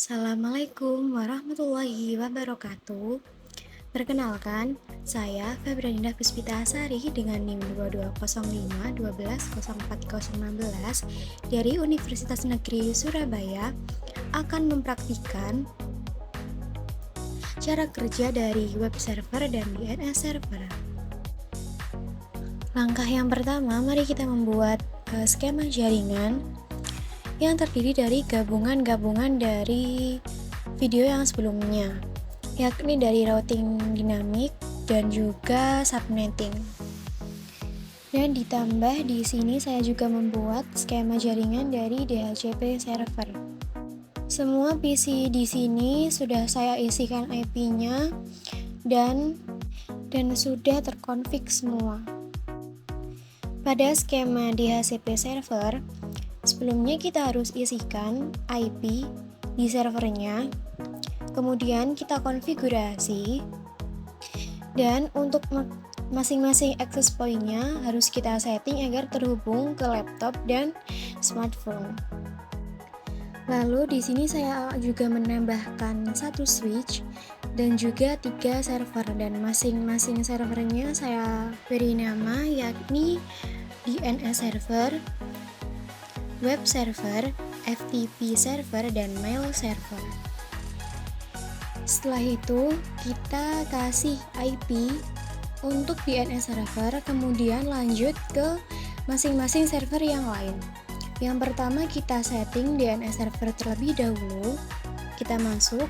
Assalamualaikum warahmatullahi wabarakatuh. Perkenalkan, saya Febrianida Puspitasari dengan NIM 2205 dari Universitas Negeri Surabaya akan mempraktikkan cara kerja dari web server dan DNS server. Langkah yang pertama, mari kita membuat skema jaringan yang terdiri dari gabungan-gabungan dari video yang sebelumnya, yakni dari routing dinamik dan juga subnetting. Dan ditambah di sini saya juga membuat skema jaringan dari DHCP server. Semua PC di sini sudah saya isikan IP-nya dan sudah terkonfig semua. Pada skema DHCP server, sebelumnya kita harus isikan IP di servernya, kemudian kita konfigurasi, dan untuk masing-masing access point-nya harus kita setting agar terhubung ke laptop dan smartphone. Lalu di sini saya juga menambahkan satu switch dan juga 3 server, dan masing-masing servernya saya beri nama yakni DNS server, web server, FTP server, dan mail server. Setelah itu kita kasih IP untuk DNS server, kemudian lanjut ke masing-masing server yang lain. Yang pertama kita setting DNS server terlebih dahulu. Kita masuk,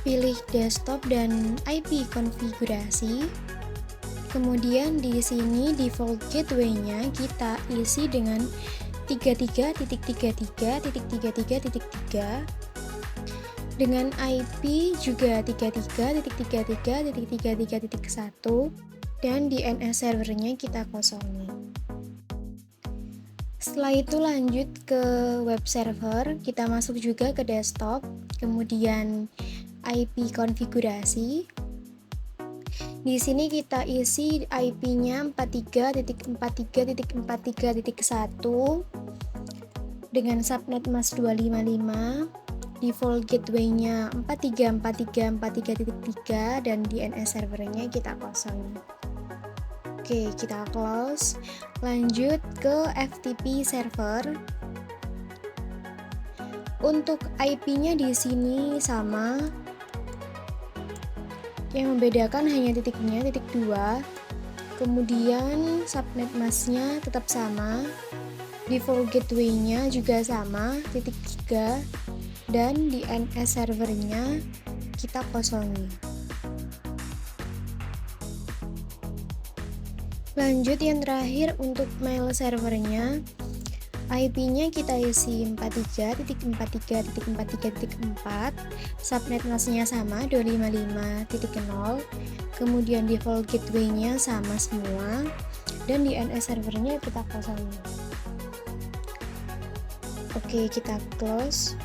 pilih desktop dan IP konfigurasi. Kemudian di sini default gateway-nya kita isi dengan 33.33.33.3 dengan IP juga 33.33.33.1 dan DNS servernya kita kosongi. Setelah itu lanjut ke web server, kita masuk juga ke desktop, kemudian IP konfigurasi. Di sini kita isi IP-nya 43.43.43.1 dengan subnet mask 255, default gateway-nya 43.43.43.3 dan DNS servernya kita kosong. Oke, kita close. Lanjut ke FTP server. Untuk IP-nya di sini sama. Yang membedakan hanya titiknya, titik 2. Kemudian subnet masknya tetap sama. Default gateway-nya juga sama, titik 3. Dan DNS servernya kita kosongi. Lanjut yang terakhir untuk mail servernya, IP-nya kita isi 43.43.43.4, subnet masknya sama 255.0, kemudian default gateway-nya sama semua, dan DNS servernya kita kosongi. Oke, kita close.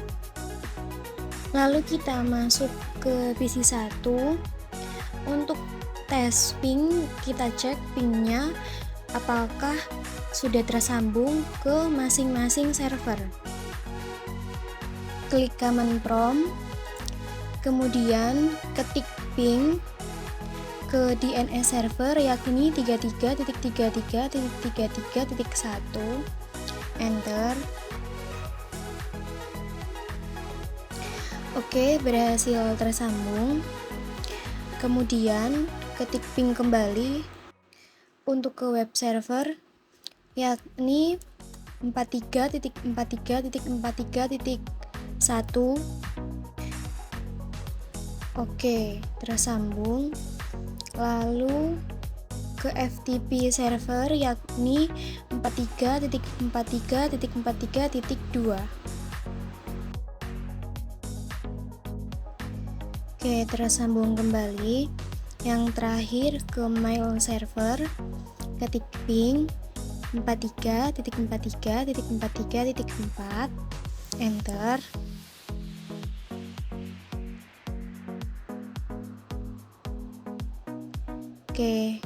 Lalu kita masuk ke PC 1. Untuk tes ping, kita cek pingnya apakah sudah tersambung ke masing-masing server. Klik command prompt, kemudian ketik ping ke DNS server yakni 33.33.33.1, enter. Oke, berhasil tersambung. Kemudian ketik ping kembali untuk ke web server yakni 43.43.43.1. Oke, tersambung. Lalu ke FTP server yakni 43.43.43.2. Oke, tersambung kembali. Yang terakhir ke mail server, ketik ping 43.43.43.4, enter. Oke,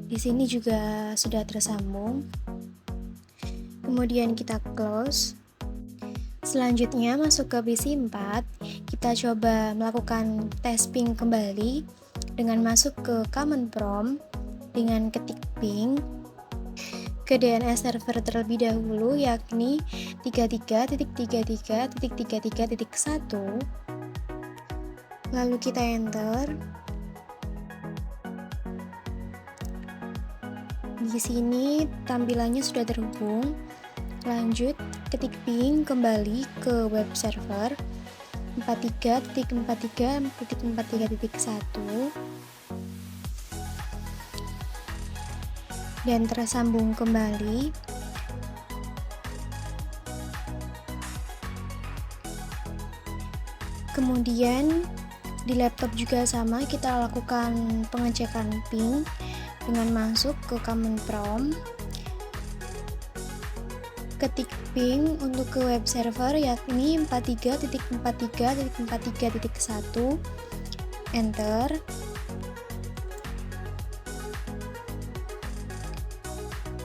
di sini juga sudah tersambung. Kemudian kita close. Selanjutnya masuk ke PC 4, kita coba melakukan tes ping kembali dengan masuk ke command prompt dengan ketik ping ke DNS server terlebih dahulu, yakni 33.33.33.1, lalu kita enter. Di sini tampilannya sudah terhubung. Lanjut, ketik ping kembali ke web server 43.43.43.1 dan tersambung kembali. Kemudian di laptop juga sama, kita lakukan pengecekan ping dengan masuk ke command prompt, ketik ping untuk ke web server yakni 43.43.43.1, enter.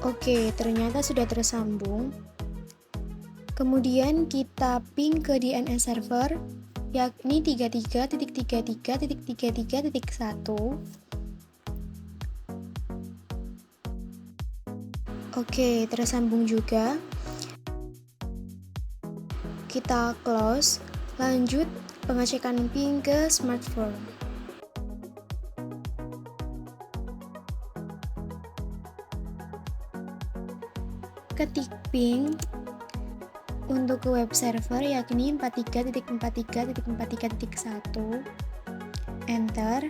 Oke, ternyata sudah tersambung. Kemudian kita ping ke DNS server yakni 33.33.33.1. Oke, tersambung juga. Kita close, lanjut pengecekan ping ke smartphone. Ketik ping untuk ke web server yakni 43.43.43.1, enter.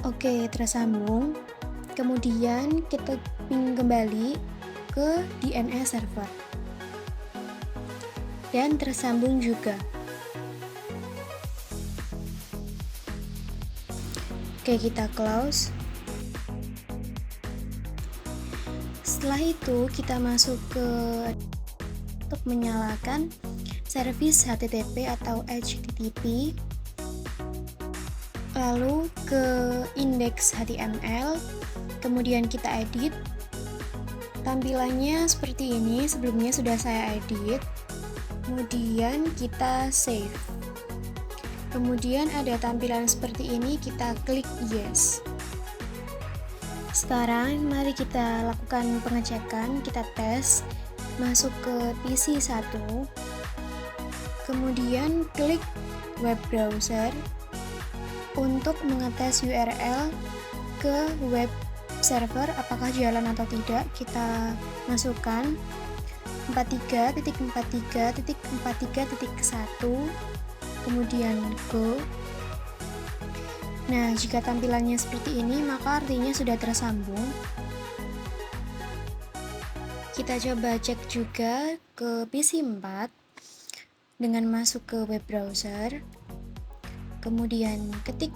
Oke, tersambung. Kemudian kita ping kembali ke DNS server dan tersambung juga. Oke, kita close. Setelah itu kita masuk ke untuk menyalakan servis HTTP atau HTTP, lalu ke indeks HTML, kemudian kita edit. Tampilannya seperti ini, sebelumnya sudah saya edit. Kemudian kita save. Kemudian ada tampilan seperti ini, kita klik yes. Sekarang mari kita lakukan pengecekan, kita tes. Masuk ke PC 1. Kemudian klik web browser untuk mengetes URL ke web server apakah jalan atau tidak. Kita masukkan 43.43.43.1, kemudian go. Nah, jika tampilannya seperti ini, maka artinya sudah tersambung. Kita coba cek juga ke PC 4 dengan masuk ke web browser, kemudian ketik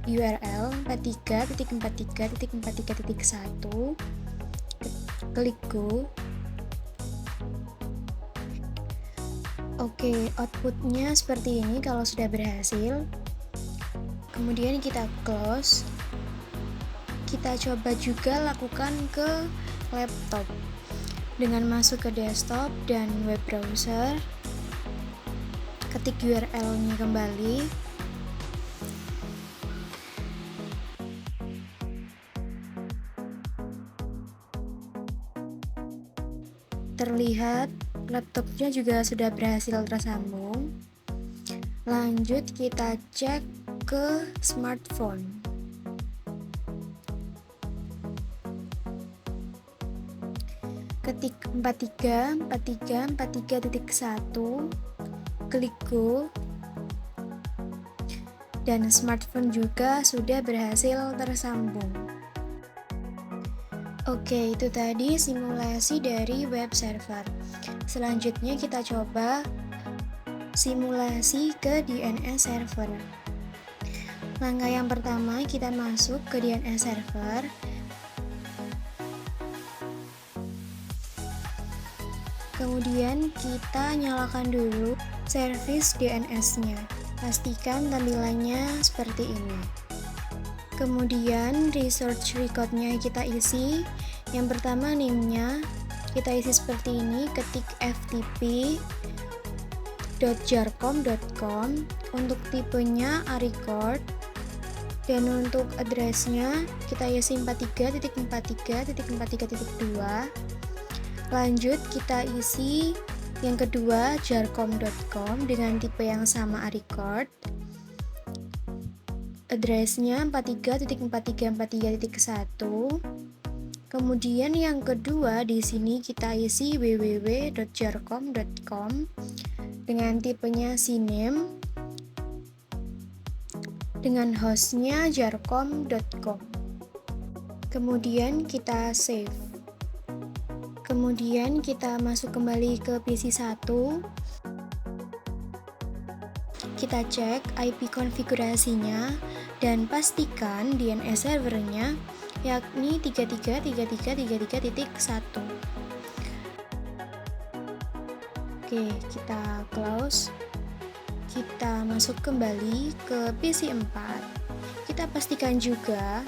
URL 43.43.43.1, klik go. Oke, outputnya seperti ini kalau sudah berhasil. Kemudian kita close. Kita coba juga lakukan ke laptop dengan masuk ke desktop dan web browser, ketik URL-nya kembali, terlihat laptopnya juga sudah berhasil tersambung. Lanjut kita cek ke smartphone. Ketik 43.43.43.1, klik go, dan smartphone juga sudah berhasil tersambung. Oke, itu tadi simulasi dari web server. Selanjutnya kita coba simulasi ke DNS server. Langkah yang pertama, kita masuk ke DNS server. Kemudian kita nyalakan dulu servis DNS-nya. Pastikan tampilannya seperti ini. Kemudian research record-nya kita isi. Yang pertama name-nya, Kita isi seperti ini, ketik ftp.jarkom.com, untuk tipenya A-record, dan untuk addressnya kita isi 43.43.43.2. Lanjut kita isi yang kedua jarkom.com dengan tipe yang sama A-record, addressnya 43.43.43.1. Kemudian yang kedua di sini kita isi www.jarkom.com dengan tipenya cname dengan hostnya jarkom.com. Kemudian kita save. Kemudian kita masuk kembali ke PC1. Kita cek IP konfigurasinya dan pastikan DNS servernya yakni 33.33.33.1. Oke, kita close. Kita masuk kembali ke PC4. Kita pastikan juga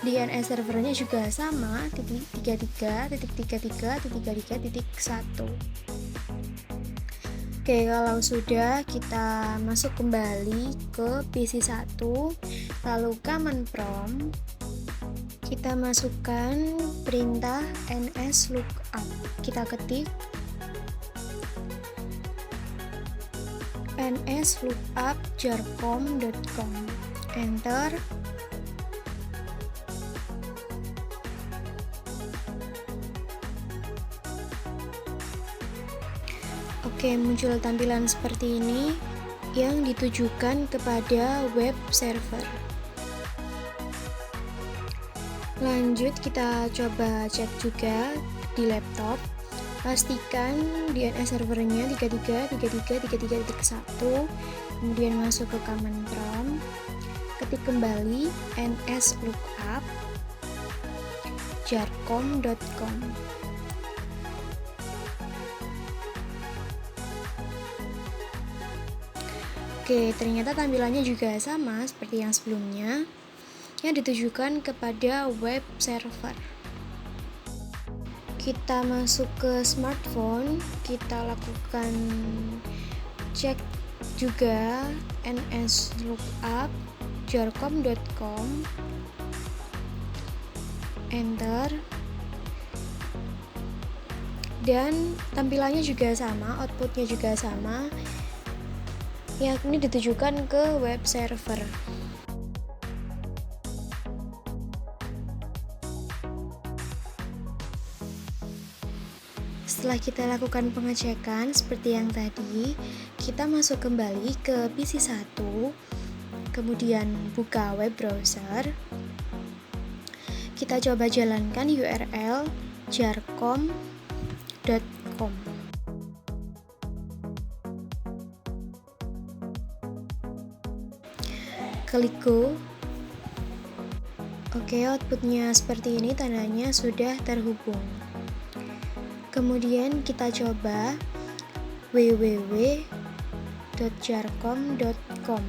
DNS servernya juga sama 33.33.33.1. Oke, kalau sudah, kita masuk kembali ke PC1, lalu command prompt kita masukkan perintah nslookup. Kita ketik nslookup jarkom.com, enter. Oke, muncul tampilan seperti ini yang ditujukan kepada web server. Lanjut kita coba cek juga di laptop. Pastikan DNS servernya 33.33.33.1. Kemudian masuk ke command prompt. Ketik kembali nslookup jarkom.com. Oke, ternyata tampilannya juga sama seperti yang sebelumnya, yang ditujukan kepada web server. Kita masuk ke smartphone, kita lakukan cek juga nslookup jarkom.com, enter. Dan tampilannya juga sama, outputnya juga sama, yakni ditujukan ke web server. Setelah kita lakukan pengecekan seperti yang tadi, kita masuk kembali ke PC1, kemudian buka web browser. Kita coba jalankan URL jarkom.com. Klik go. Oke, outputnya seperti ini, tandanya sudah terhubung. Kemudian kita coba www.jarkom.com.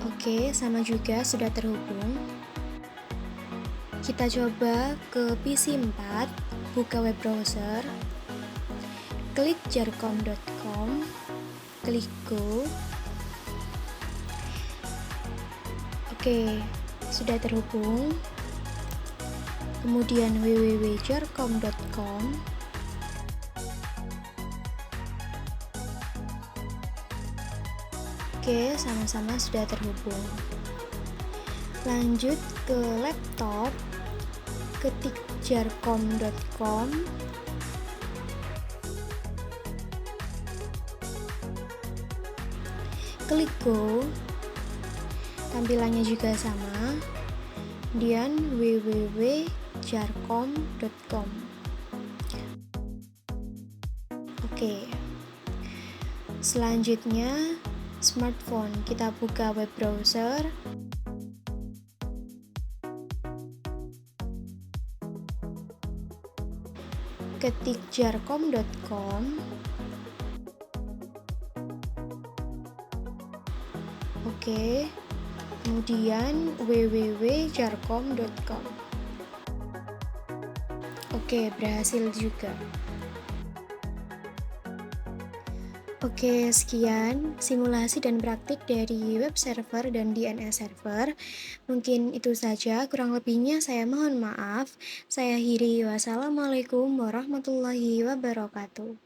Oke, sama juga sudah terhubung. Kita coba ke PC4, buka web browser, klik jarkom.com, klik go. Oke, sudah terhubung. Kemudian www.jarkom.com. Oke, sama-sama sudah terhubung. Lanjut ke laptop, ketik jarkom.com, klik go. Tampilannya juga sama, kemudian www.jarkom.com. Oke, selanjutnya smartphone, kita buka web browser, ketik jarkom.com. Oke, kemudian www.jarkom.com. Oke, berhasil juga. Oke, sekian simulasi dan praktik dari web server dan DNS server. Mungkin itu saja, kurang lebihnya saya mohon maaf. Saya akhiri, wassalamualaikum warahmatullahi wabarakatuh.